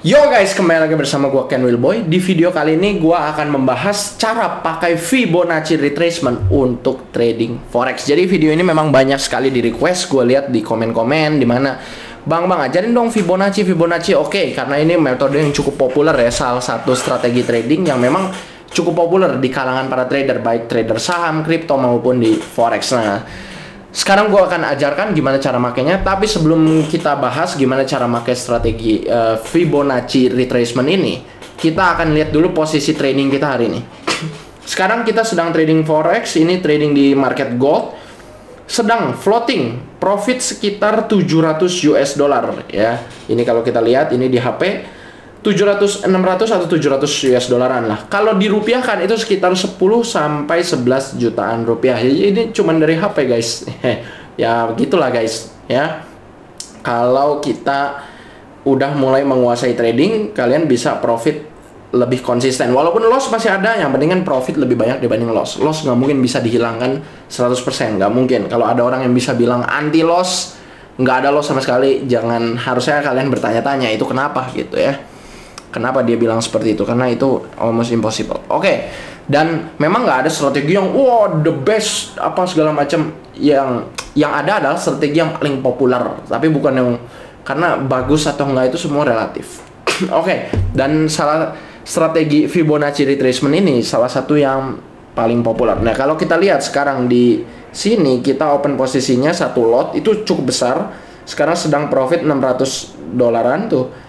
Yo guys, kembali lagi bersama gua Ken Wilboy. Di video kali ini gua akan membahas cara pakai Fibonacci retracement untuk trading forex. Jadi video ini memang banyak sekali di request, gua lihat di komen-komen di mana Bang ajarin dong Fibonacci. Oke, karena ini metode yang cukup populer ya, salah satu strategi trading yang memang cukup populer di kalangan para trader, baik trader saham, kripto maupun di forex. Nah, sekarang gue akan ajarkan gimana cara makainya. Tapi sebelum kita bahas gimana cara pakai strategi Fibonacci retracement ini, kita akan lihat dulu posisi trading kita hari ini. Sekarang kita sedang trading forex, ini trading di market gold, sedang floating profit sekitar 700 US dollar ya. Ini kalau kita lihat ini di HP 600 atau 700 US dollaran lah. Kalau dirupiahkan itu sekitar 10 sampai 11 jutaan rupiah. Ini cuman dari HP guys. Ya begitulah guys ya. Kalau kita udah mulai menguasai trading, kalian bisa profit lebih konsisten. Walaupun loss masih ada, yang penting kan profit lebih banyak dibanding loss. Loss nggak mungkin bisa dihilangkan 100%, nggak mungkin. Kalau ada orang yang bisa bilang anti loss, nggak ada loss sama sekali, harusnya kalian bertanya-tanya itu kenapa gitu ya. Kenapa dia bilang seperti itu? Karena itu almost impossible. Oke. Dan memang nggak ada strategi yang the best apa segala macam. Yang ada adalah strategi yang paling populer, tapi bukan yang karena bagus atau enggak itu semua relatif. Oke. Dan strategi Fibonacci retracement ini salah satu yang paling populer. Nah, kalau kita lihat sekarang di sini kita open posisinya satu lot itu cukup besar. Sekarang sedang profit 600 dolaran tuh.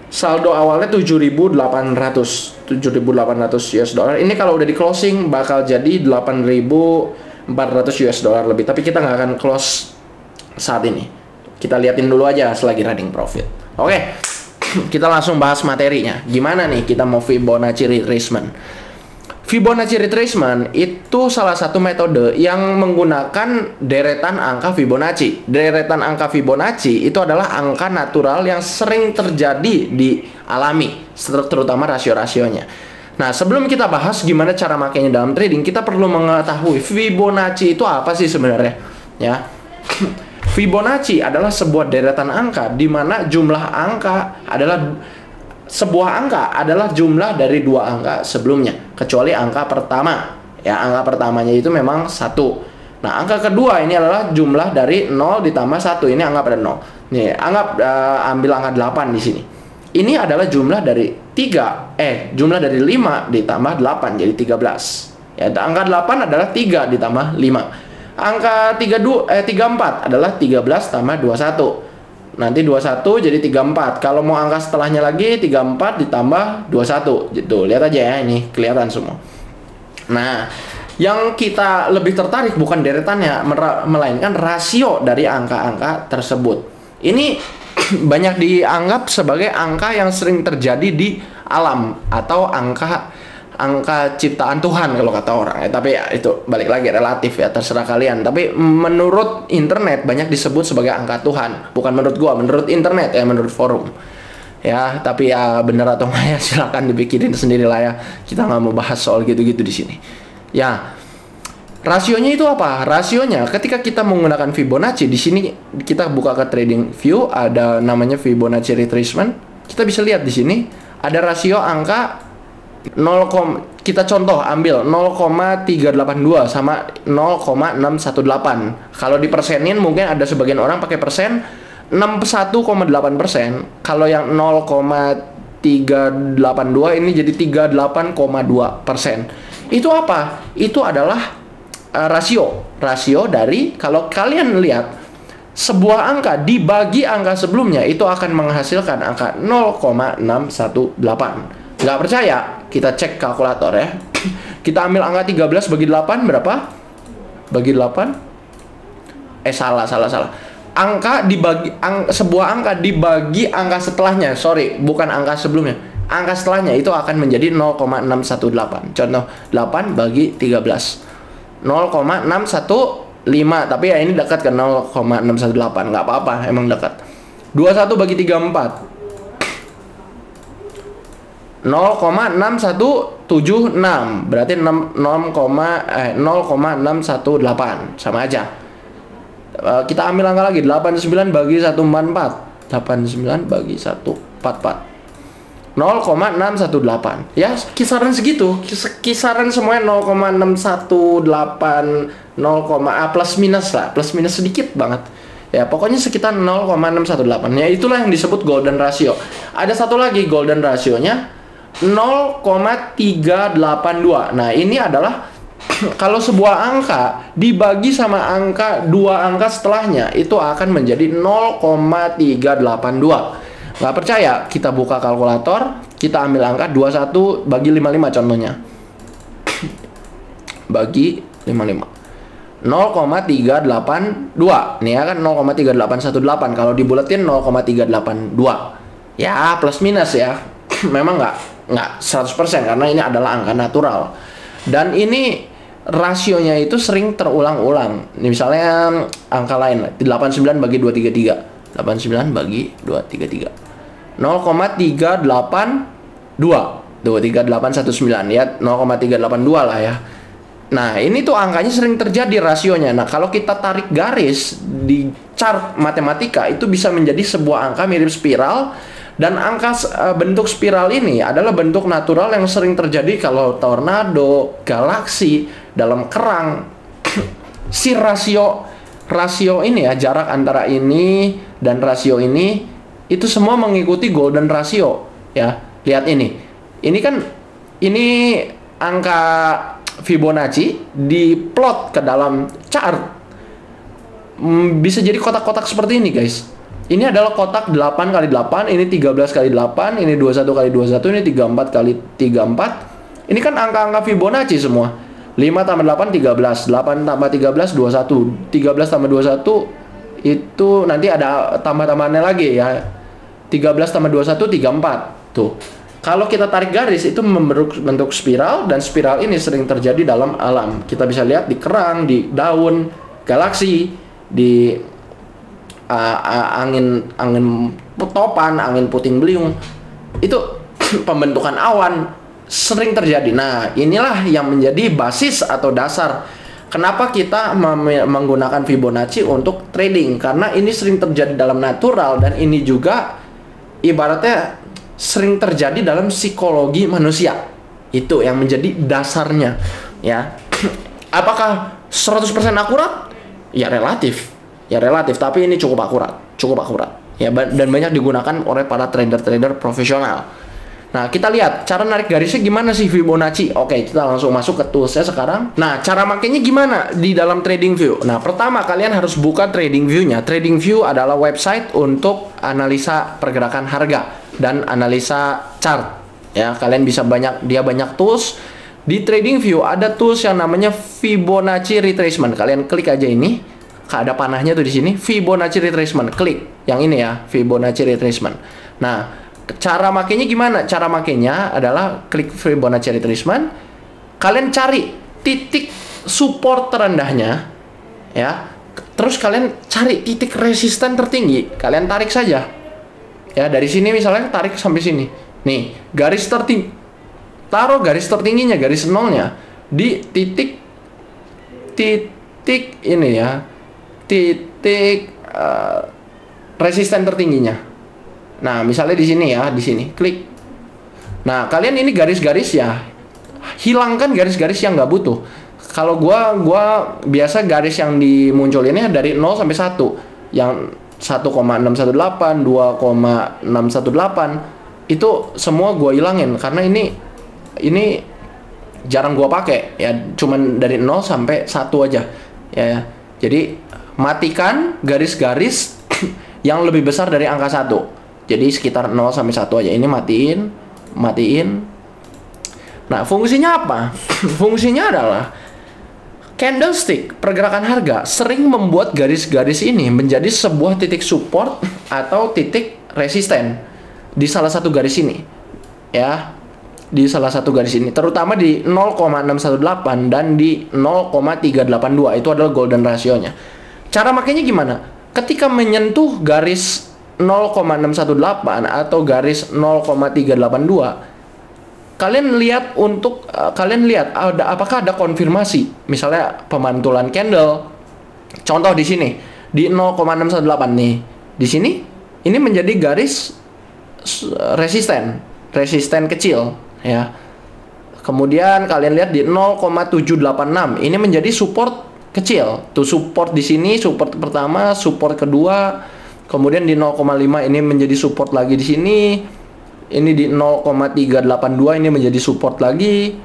Saldo awalnya 7.800 US dollar. Ini kalau udah di closing bakal jadi 8.400 US dollar lebih. Tapi kita nggak akan close saat ini. Kita liatin dulu aja selagi running profit. Oke, kita langsung bahas materinya. Gimana nih kita mau Fibonacci retracement? Fibonacci retracement itu salah satu metode yang menggunakan deretan angka Fibonacci. Deretan angka Fibonacci itu adalah angka natural yang sering terjadi di alami, terutama rasio-rasionya. Nah, sebelum kita bahas gimana cara makainya dalam trading, kita perlu mengetahui Fibonacci itu apa sih sebenarnya, ya. Fibonacci adalah sebuah deretan angka di mana jumlah angka adalah sebuah angka adalah jumlah dari dua angka sebelumnya, kecuali angka pertama. Ya, angka pertamanya itu memang 1. Nah, angka kedua ini adalah jumlah dari 0 ditambah 1. Ini anggap ada 0. Nih, anggap ambil angka 8 di sini. Ini adalah jumlah dari jumlah dari 5 ditambah 8 jadi 13. Ya, angka 8 adalah 3 ditambah 5. Angka 34 adalah 13 tambah 21. Nanti 21 jadi 34. Kalau mau angka setelahnya lagi 34 ditambah 21 gitu. Lihat aja ya, ini kelihatan semua. Nah, yang kita lebih tertarik bukan deretannya, melainkan rasio dari angka-angka tersebut. Ini banyak dianggap sebagai angka yang sering terjadi di alam atau angka ciptaan Tuhan kalau kata orang ya. Tapi ya itu balik lagi relatif ya, terserah kalian. Tapi menurut internet banyak disebut sebagai angka Tuhan. Bukan menurut gua, menurut internet ya, menurut forum ya. Tapi ya benar atau enggak ya silakan dipikirin sendiri lah ya. Kita nggak mau bahas soal gitu-gitu di sini ya. Rasionya itu apa? Rasionya ketika kita menggunakan Fibonacci, di sini kita buka ke trading view, ada namanya Fibonacci retracement. Kita bisa lihat di sini ada rasio angka 0, kita contoh ambil 0,382 sama 0,618. Kalau dipersenin mungkin ada sebagian orang pakai persen 61,8%. Kalau yang 0,382 ini jadi 38,2%. Itu apa? Itu adalah rasio dari, kalau kalian lihat sebuah angka dibagi angka sebelumnya itu akan menghasilkan angka 0,618. Nggak percaya? Kita cek kalkulator ya. Kita ambil angka 13 bagi 8 berapa? Bagi 8? Salah. Sebuah angka dibagi angka setelahnya. Sorry, bukan angka sebelumnya. Angka setelahnya itu akan menjadi 0,618. Contoh 8 bagi 13. 0,615. Tapi ya ini dekat ke 0,618. Nggak apa-apa, emang dekat. 21 bagi 34. 0,6176 berarti 0,618 sama aja. Kita ambil angka lagi 89 bagi 144. 89 bagi 144. 0,618. Ya, kisaran segitu. Kisaran semuanya 0,618, 0, plus minus lah, plus minus sedikit banget. Ya, pokoknya sekitar 0,618. Ya, itulah yang disebut golden ratio. Ada satu lagi golden rasionya 0,382. Nah, ini adalah kalau sebuah angka dibagi sama dua angka setelahnya, itu akan menjadi 0,382. Nggak percaya? Kita buka kalkulator, kita ambil angka 21 bagi 55 contohnya. Bagi 55. 0,382. Nih ya kan 0,3818. Kalau dibulatin 0,382. Ya, plus minus ya. Memang nggak 100% karena ini adalah angka natural. Dan ini rasionya itu sering terulang-ulang. Ini misalnya angka lain, 89 bagi 233. 89 bagi 233. 0,382. Tuh, 3819 ya, 0,382 lah ya. Nah, ini tuh angkanya sering terjadi rasionya. Nah, kalau kita tarik garis di chart matematika, itu bisa menjadi sebuah angka mirip spiral. Dan angka bentuk spiral ini adalah bentuk natural yang sering terjadi kalau tornado, galaksi, dalam kerang. Si rasio ini ya, jarak antara ini dan rasio ini, itu semua mengikuti golden ratio ya. Lihat ini. Ini kan angka Fibonacci diplot ke dalam chart. Bisa jadi kotak-kotak seperti ini, guys. Ini adalah kotak 8 kali 8, ini 13 kali 8, ini 21 kali 21, ini 34 kali 34. Ini kan angka-angka Fibonacci semua. 5 tambah 8 13, 8 tambah 13 21, 13 tambah 21 itu nanti ada tambah-tambahannya lagi ya. 13 tambah 21 34. Tuh. Kalau kita tarik garis itu membentuk bentuk spiral, dan spiral ini sering terjadi dalam alam. Kita bisa lihat di kerang, di daun, galaksi, di angin topan, angin puting beliung. Itu pembentukan awan sering terjadi. Nah, inilah yang menjadi basis atau dasar kenapa kita menggunakan Fibonacci untuk trading, karena ini sering terjadi dalam natural, dan ini juga ibaratnya sering terjadi dalam psikologi manusia. Itu yang menjadi dasarnya ya. Apakah 100% akurat? Ya relatif. Ya relatif, tapi ini cukup akurat. Ya, dan banyak digunakan oleh para trader-trader profesional. Nah, kita lihat cara narik garisnya gimana sih Fibonacci. Oke, kita langsung masuk ke toolsnya sekarang. Nah, cara makainya gimana di dalam TradingView? Nah, pertama kalian harus buka TradingView-nya. TradingView adalah website untuk analisa pergerakan harga dan analisa chart. Ya, kalian bisa dia banyak tools. Di TradingView ada tools yang namanya Fibonacci Retracement. Kalian klik aja ini. Ada panahnya tuh di sini, Fibonacci Retracement. Klik yang ini ya, Fibonacci Retracement. Nah, cara makainya gimana? Cara makainya adalah klik Fibonacci Retracement. Kalian cari titik support terendahnya ya. Terus kalian cari titik resisten tertinggi. Kalian tarik saja. Ya, dari sini misalnya tarik sampai sini. Nih, garis tertinggi. Taruh garis tertingginya, garis nolnya di titik ini ya. Titik resisten tertingginya. Nah, misalnya di sini ya, di sini klik. Nah, kalian ini garis-garis ya, hilangkan garis-garis yang nggak butuh. Kalau gua biasa garis yang dimunculinnya dari 0 sampai 1. Yang 1,618, 2,618 itu semua gua hilangin karena ini jarang gua pakai ya, cuman dari 0 sampai 1 aja ya. Jadi matikan garis-garis yang lebih besar dari angka 1. Jadi sekitar 0 sampai 1 aja. Ini matiin. Nah, fungsinya apa? Fungsinya adalah candlestick, pergerakan harga, sering membuat garis-garis ini menjadi sebuah titik support atau titik resisten di salah satu garis ini. Ya, di salah satu garis ini, terutama di 0,618 dan di 0,382. Itu adalah golden rasionya. Cara makanya gimana? Ketika menyentuh garis 0,618 atau garis 0,382, kalian lihat apakah ada konfirmasi. Misalnya pemantulan candle. Contoh di sini di 0,618 nih. Di sini ini menjadi garis resisten resisten kecil ya. Kemudian kalian lihat di 0,786 ini menjadi support kecil. Tuh support di sini, support pertama, support kedua. Kemudian di 0,5 ini menjadi support lagi di sini. Ini di 0,382 ini menjadi support lagi.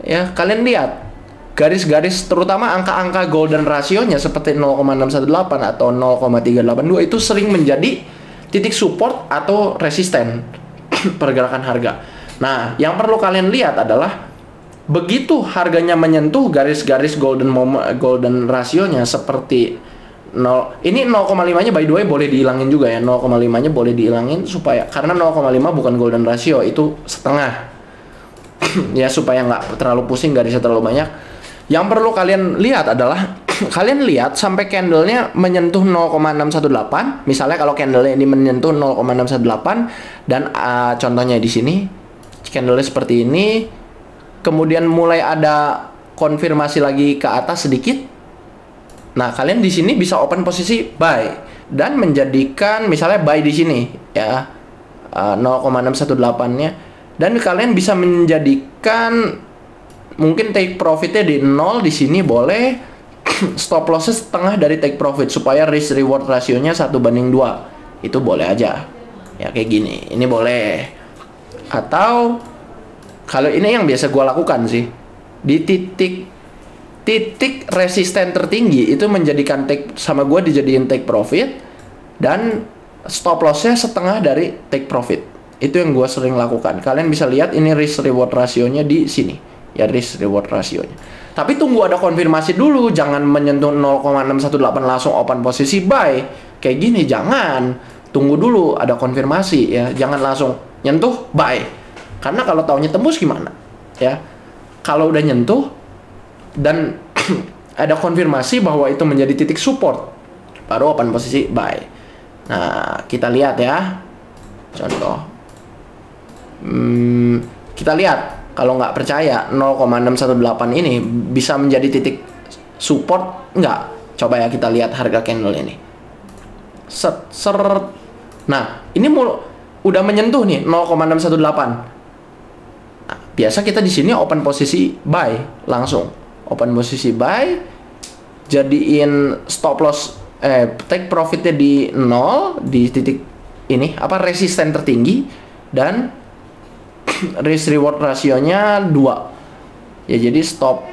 Ya, kalian lihat garis-garis terutama angka-angka golden rasionya seperti 0,618 atau 0,382 itu sering menjadi titik support atau resisten pergerakan harga. Nah, yang perlu kalian lihat adalah begitu harganya menyentuh garis-garis golden rasionya seperti 0, ini 0,5-nya by the way boleh dihilangin juga ya. 0,5-nya boleh dihilangin supaya, karena 0,5 bukan golden ratio, itu setengah. Ya, supaya nggak terlalu pusing, garisnya terlalu banyak. Yang perlu kalian lihat adalah kalian lihat sampai candlenya menyentuh 0,618. Misalnya kalau candlenya ini menyentuh 0,618 dan contohnya di sini candlenya seperti ini, kemudian mulai ada konfirmasi lagi ke atas sedikit. Nah, kalian di sini bisa open posisi buy dan menjadikan misalnya buy di sini ya 0,618-nya, dan kalian bisa menjadikan mungkin take profitnya di 0 di sini boleh, stop lossnya setengah dari take profit supaya risk reward rasionya 1:2. Itu boleh aja. Ya kayak gini. Ini boleh. Atau kalau ini yang biasa gue lakukan sih, di titik resisten tertinggi itu menjadikan take sama gue dijadiin take profit dan stop lossnya setengah dari take profit. Itu yang gue sering lakukan. Kalian bisa lihat ini risk reward rasionya di sini ya, risk reward rasionya. Tapi tunggu ada konfirmasi dulu, jangan menyentuh 0,618 langsung open posisi buy kayak gini, jangan. Tunggu dulu ada konfirmasi ya, jangan langsung nyentuh buy, karena kalau taunya tembus gimana ya. Kalau udah nyentuh dan ada konfirmasi bahwa itu menjadi titik support, baru open posisi buy. Nah, kita lihat ya, contoh kita lihat. Kalau nggak percaya 0,618 ini bisa menjadi titik support nggak? Coba ya kita lihat harga candle ini. Seret. Nah, ini udah menyentuh nih 0,618. Nah, biasa kita di sini open posisi buy langsung. Open posisi buy, jadiin stop loss take profitnya di 0 di titik ini apa resisten tertinggi, dan risk reward rasionya 2 ya, jadi stop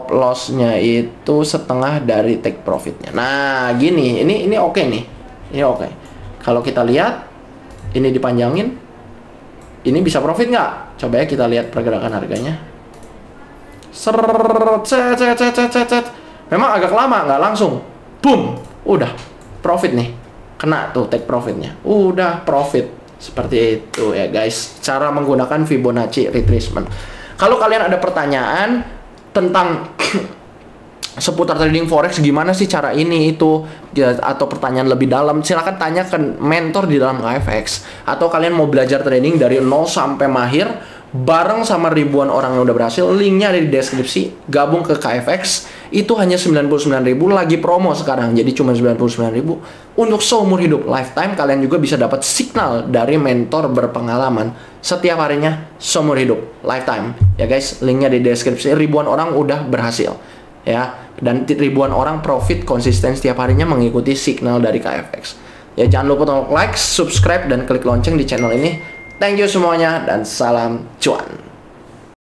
lossnya itu setengah dari take profitnya. Nah gini, ini oke nih, ini oke. Kalau kita lihat ini dipanjangin, ini bisa profit nggak? Coba ya kita lihat pergerakan harganya. Memang agak lama, nggak langsung boom, udah profit nih, kena tuh take profitnya, udah profit. Seperti itu ya guys, cara menggunakan Fibonacci retracement. Kalau kalian ada pertanyaan tentang seputar trading forex, gimana sih cara ini itu ya, atau pertanyaan lebih dalam, silahkan tanyakan mentor di dalam KFX. Atau kalian mau belajar trading dari 0 sampai mahir bareng sama ribuan orang yang udah berhasil, linknya ada di deskripsi. Gabung ke KFX, itu hanya 99.000, lagi promo sekarang, jadi cuma 99.000 untuk seumur hidup, lifetime. Kalian juga bisa dapat signal dari mentor berpengalaman setiap harinya, seumur hidup, lifetime ya guys. Linknya di deskripsi. Ribuan orang udah berhasil ya, dan ribuan orang profit konsisten setiap harinya mengikuti signal dari KFX ya. Jangan lupa untuk like, subscribe, dan klik lonceng di channel ini. Thank you semuanya dan salam cuan.